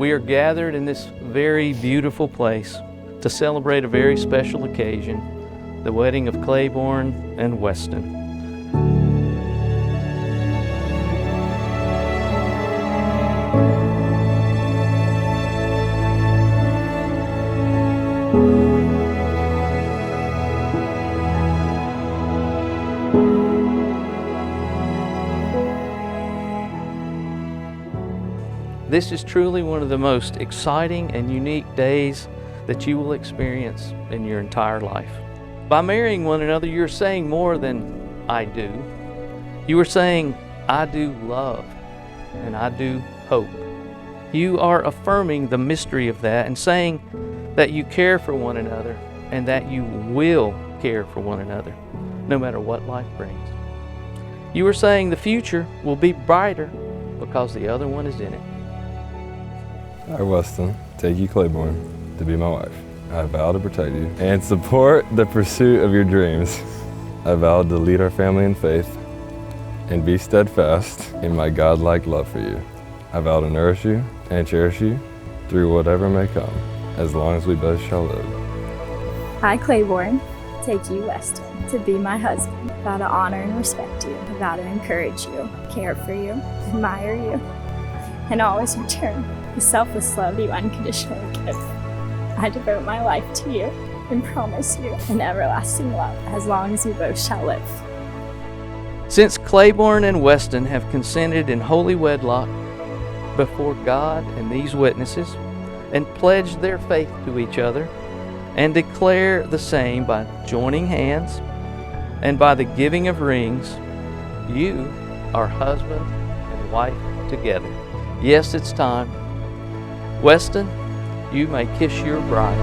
We are gathered in this very beautiful place to celebrate a very special occasion, the wedding of Claiborne and Weston. This is truly one of the most exciting and unique days that you will experience in your entire life. By marrying one another, you're saying more than I do. You are saying, I do love and I do hope. You are affirming the mystery of that and saying that you care for one another and that you will care for one another, no matter what life brings. You are saying the future will be brighter because the other one is in it. I, Weston, take you, Claiborne, to be my wife. I vow to protect you and support the pursuit of your dreams. I vow to lead our family in faith and be steadfast in my God-like love for you. I vow to nourish you and cherish you through whatever may come, as long as we both shall live. I, Claiborne, take you, Weston, to be my husband. I vow to honor and respect you. I vow to encourage you, care for you, admire you, and always return the selfless love you unconditionally give. I devote my life to you and promise you an everlasting love as long as we both shall live. Since Claiborne and Weston have consented in holy wedlock before God and these witnesses and pledged their faith to each other and declare the same by joining hands and by the giving of rings, you are husband and wife together. Yes, it's time. Weston, you may kiss your bride.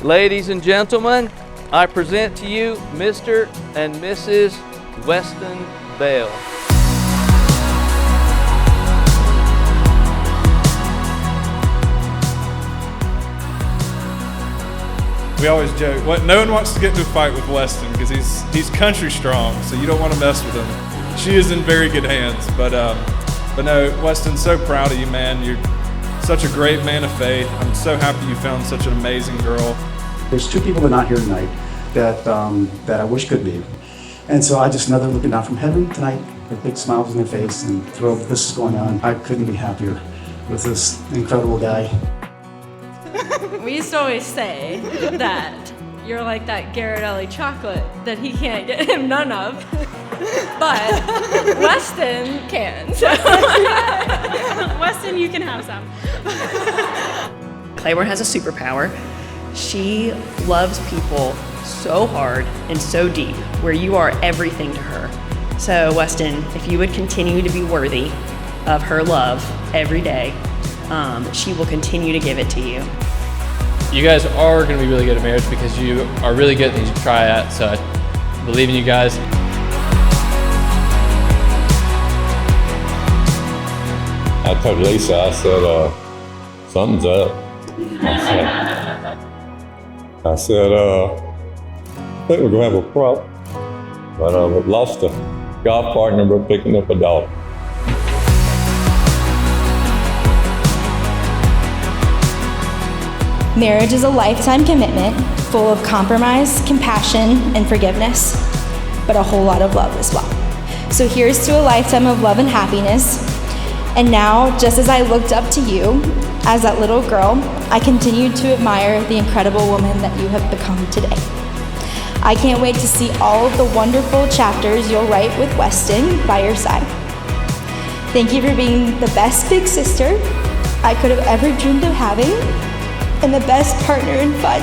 Ladies and gentlemen, I present to you Mr. and Mrs. Weston Bell. We always joke, no one wants to get into a fight with Weston because he's country strong, so you don't want to mess with him. She is in very good hands, but no, Weston, so proud of you, man. You're such a great man of faith. I'm so happy you found such an amazing girl. There's two people that are not here tonight that I wish could be. And so I just know they're looking down from heaven tonight with big smiles on their face and thrilled that this is going on. I couldn't be happier with this incredible guy. We used to always say that you're like that Ghirardelli chocolate that he can't get him none of, but Weston can. So. Weston, you can have some. Claiborne has a superpower. She loves people so hard and so deep, where you are everything to her. So Weston, if you would continue to be worthy of her love every day, she will continue to give it to you. You guys are going to be really good at marriage because you are really good at things you try at, so I believe in you guys. I told Lisa, I said, something's up. I said, I think we're going to have a problem. But we lost a golf partner, but picking up a dog. Marriage is a lifetime commitment full of compromise, compassion, and forgiveness, but a whole lot of love as well. So here's to a lifetime of love and happiness. And now, just as I looked up to you as that little girl, I continue to admire the incredible woman that you have become today. I can't wait to see all of the wonderful chapters you'll write with Weston by your side. Thank you for being the best big sister I could have ever dreamed of having, and the best partner in fun.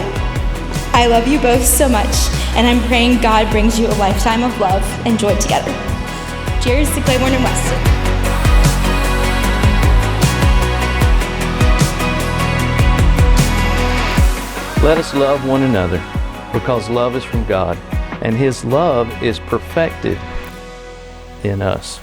I love you both so much, and I'm praying God brings you a lifetime of love and joy together. Cheers to Claiborne and Weston. Let us love one another, because love is from God, and His love is perfected in us.